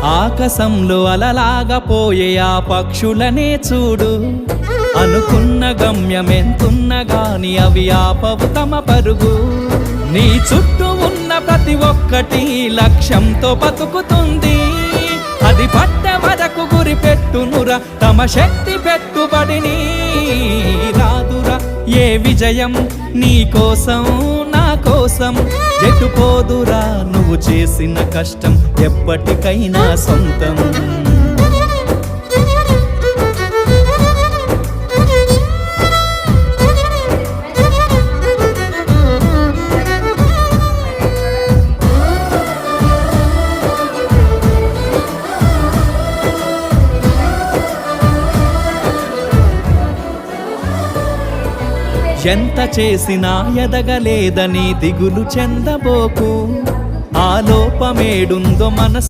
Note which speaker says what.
Speaker 1: ఆకాశంలో అలలాగా పోయే ఆ పక్షులనే చూడు. అనుకున్న గమ్యమెంతున్న గాని అవి ఆపవు తమ పరుగు. నీ చుట్టూ ఉన్న ప్రతి ఒక్కటి లక్ష్యంతో బతుకుతుంది. అది పట్టే వరకు గురి పెట్టునురా తమ శక్తి పెట్టుబడిని. రాదురా ఏ విజయం నీ కోసం నా కోసం. ఎటుపోదురా నువ్వు చేసిన కష్టం ఎప్పటికైనా సొంతం. ఎంత చేసినా ఎదగలేదని దిగులు చెందబోకు. ఆ లోపమేడుందో మనసు